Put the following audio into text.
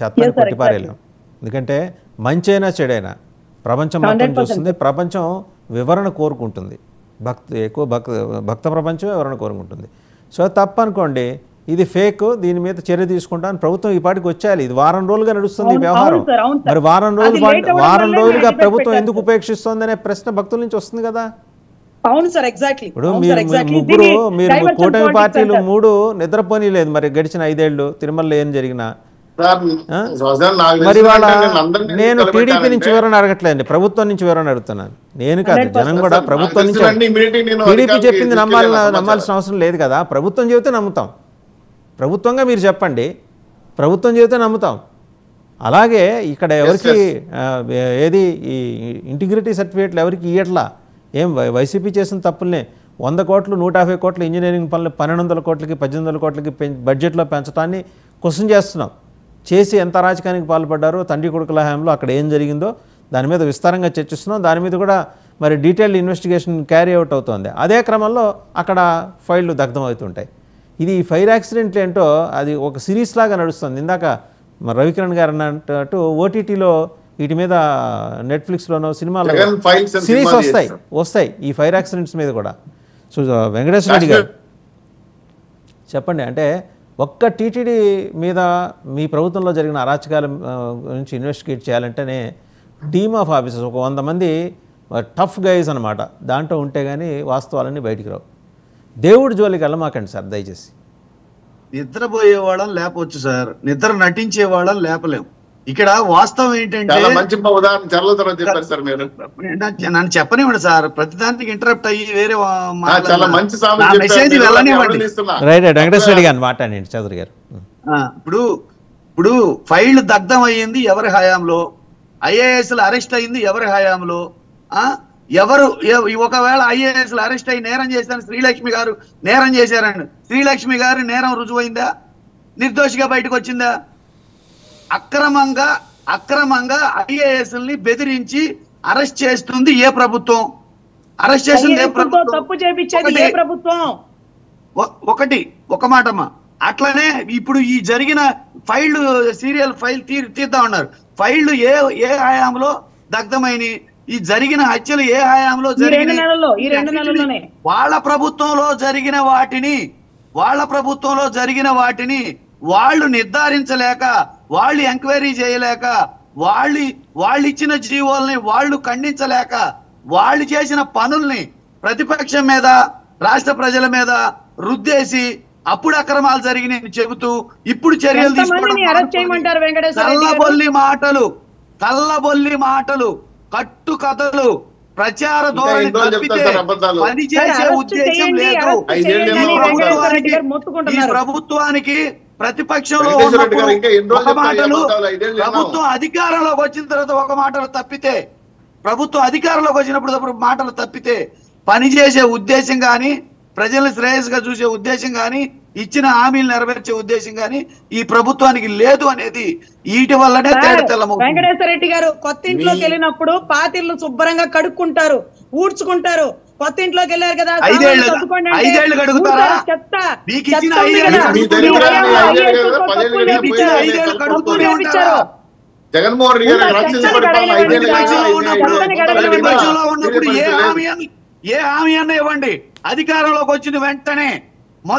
చెత్తని కొట్టిపారేయలేం. ఎందుకంటే మంచైనా చెడైనా ప్రపంచం మొత్తం చూస్తుంది. ప్రపంచం వివరణ కోరుకుంటుంది. భక్త ప్రపంచం వివరణ కోరుకుంటుంది. సో తప్పనుకోండి, ఇది ఫేక్, దీని మీద చర్య తీసుకుంటాను ప్రభుత్వం ఈ పాటికి వచ్చేయాలి. ఇది వారం రోజులుగా నడుస్తుంది ఈ వ్యవహారం. మరి వారం రోజులుగా ప్రభుత్వం ఎందుకు ఉపేక్షిస్తోంది అనే ప్రశ్న భక్తుల నుంచి వస్తుంది కదా. అవును సార్, ఎగ్జాక్ట్లీ. ఇప్పుడు మీరు కూటమి పార్టీలు 3 నిద్రపోనీ లేదు మరి గడిచిన 5 ఏళ్ళు తిరుమలలో ఏం జరిగినా. మరి వాళ్ళ నేను టీడీపీ నుంచి వివరణ అడగట్లేదండి, ప్రభుత్వం నుంచి వివరణ అడుగుతున్నాను. నేను కాదు, జనం కూడా ప్రభుత్వం నుంచి. టీడీపీ చెప్పింది నమ్మాల్సిన అవసరం లేదు కదా. ప్రభుత్వం చెబితే నమ్ముతాం. ప్రభుత్వంగా మీరు చెప్పండి, ప్రభుత్వం చెబితే నమ్ముతాం. అలాగే ఇక్కడ ఎవరికి ఏది ఈ ఇంటిగ్రిటీ సర్టిఫికేట్లు ఎవరికి ఇయ్యట్లా. ఏం వైసీపీ చేసిన తప్పుల్ని 100 కోట్లు 150 కోట్ల ఇంజనీరింగ్ పనులు 1200 కోట్లకి 1800 కోట్లకి బడ్జెట్లో పెంచడాన్ని క్వశ్చన్ చేస్తున్నాం. చేసి ఎంత రాజకీయానికి పాల్పడ్డారో, తండ్రి కొడుకుల హయాంలో అక్కడ ఏం జరిగిందో దాని మీద విస్తారంగా చర్చిస్తున్నాం. దాని మీద కూడా మరి డీటెయిల్డ్ ఇన్వెస్టిగేషన్ క్యారీ అవుట్ అవుతుంది. అదే క్రమంలో అక్కడ ఫైళ్లు దగ్ధం అవుతుంటాయి. ఇది ఫైర్ యాక్సిడెంట్లు ఏంటో అది ఒక సిరీస్ లాగా నడుస్తుంది. ఇందాక మరి రవికిరణ్ గారు అన్నట్టు ఓటీటీలో వీటి మీద నెట్ఫ్లిక్స్లోనో సినిమాలో సిరీస్ వస్తాయి ఈ ఫైర్ యాక్సిడెంట్స్ మీద కూడా. సో వెంకటేశ్వర రెడ్డి గారు చెప్పండి, అంటే ఒక్క టీటీడీ మీద మీ ప్రభుత్వంలో జరిగిన అరాచకాల గురించి ఇన్వెస్టిగేట్ చేయాలంటేనే టీమ్ ఆఫ్ ఆఫీసర్స్ ఒక 100 మంది టఫ్ గైజ్ అనమాట. దాంట్లో ఉంటే కానీ వాస్తవాలన్నీ బయటికి రావు. దేవుడి జోలికి వెళ్ళమాకండి సార్ దయచేసి. నిద్రపోయే వాళ్ళని లేపవచ్చు సార్, నిద్ర నటించే వాళ్ళని లేపలేము. ఇక్కడ వాస్తవం ఏంటంటే నన్ను చెప్పనివ్వండి సార్, ప్రతిదానికి ఇంటరప్ట్ అయ్యి వేరే మెసేజ్ వెళ్ళనివ్వండి. వెంకటేశ్వర రెడ్డి గారు మాట్లాడండి చౌదరి గారు. ఇప్పుడు ఫైల్ దగ్ధం అయ్యింది ఎవరి హయాంలో, ఐఏఎస్లు అరెస్ట్ అయింది ఎవరి హయాంలో, ఎవరు ఒకవేళ ఐఏఎస్లు అరెస్ట్ అయ్యి నేరం చేశారు, శ్రీలక్ష్మి గారు నేరం చేశారండి, శ్రీలక్ష్మి గారు నేరం రుజువైందా, నిర్దోషిగా బయటకు వచ్చిందా? అక్రమంగా ఐఏఎస్ని బెదిరించి అరెస్ట్ చేస్తుంది ఏ ప్రభుత్వం? అరెస్ట్ చేస్తుంది ఏ ప్రభుత్వం? తప్పు చేపించేది ఏ ప్రభుత్వం? ఒక మాటమ్మా. అట్లనే ఇప్పుడు ఈ జరిగిన ఫైళ్లు సీరియల్ ఫైల్ తీద్దాం అన్నారు. ఫైళ్లు ఏ హయాంలో దగ్ధమైనవి? ఈ జరిగిన హత్యలు ఏ హయాంలో జరిగిన? వాళ్ళ ప్రభుత్వంలో జరిగిన వాటిని వాళ్ళు నిర్ధారించలేక, వాళ్ళు ఎంక్వైరీ చేయలేక, వాళ్ళు ఇచ్చిన జీవోల్ని వాళ్ళు ఖండించలేక, వాళ్ళు చేసిన పనుల్ని ప్రతిపక్షం మీద రాష్ట్ర ప్రజల మీద రుద్దేసి అప్పుడు అక్రమాలు జరిగినాయని చెబుతూ ఇప్పుడు చర్యలు తీసుకోవడం కల్లబొల్లి మాటలు కట్టు కథలు ప్రచార ధోరణి తప్పితే పనిచేసే ఉద్దేశం లేదు. ఈ ప్రభుత్వానికి ప్రతిపక్షంలో ఉన్నప్పుడు ఒక మాటలు, ప్రభుత్వం అధికారంలోకి వచ్చిన తర్వాత ఒక మాటలు తప్పితే, ప్రభుత్వం అధికారంలోకి వచ్చినప్పుడు మాటలు తప్పితే పనిచేసే ఉద్దేశం కానీ, ప్రజల్ని శ్రేయస్గా చూసే ఉద్దేశం కానీ, ఇచ్చిన హామీలు నెరవేర్చే ఉద్దేశం కానీ ఈ ప్రభుత్వానికి లేదు అనేది వీటి వల్లనే తేడతెల్లమవుతుంది. వెంకటేశ్వర రెడ్డి గారు కొత్త ఇంట్లోకి వెళ్ళినప్పుడు పాతిళ్ళు శుభ్రంగా కడుక్కుంటారు, ఊడ్చుకుంటారు. కొత్త ఇంట్లోకి వెళ్ళారు కదా, 5 ఏళ్ళు కడుగుతారా? మీకు ఇచ్చిన 5 ఏళ్ళు కడుగుతూనే ఉంటారు. జగన్మోహన్ రెడ్డి ఉన్నప్పుడు ఏ హామీ అన్న ఇవ్వండి, అధికారంలోకి వచ్చిన వెంటనే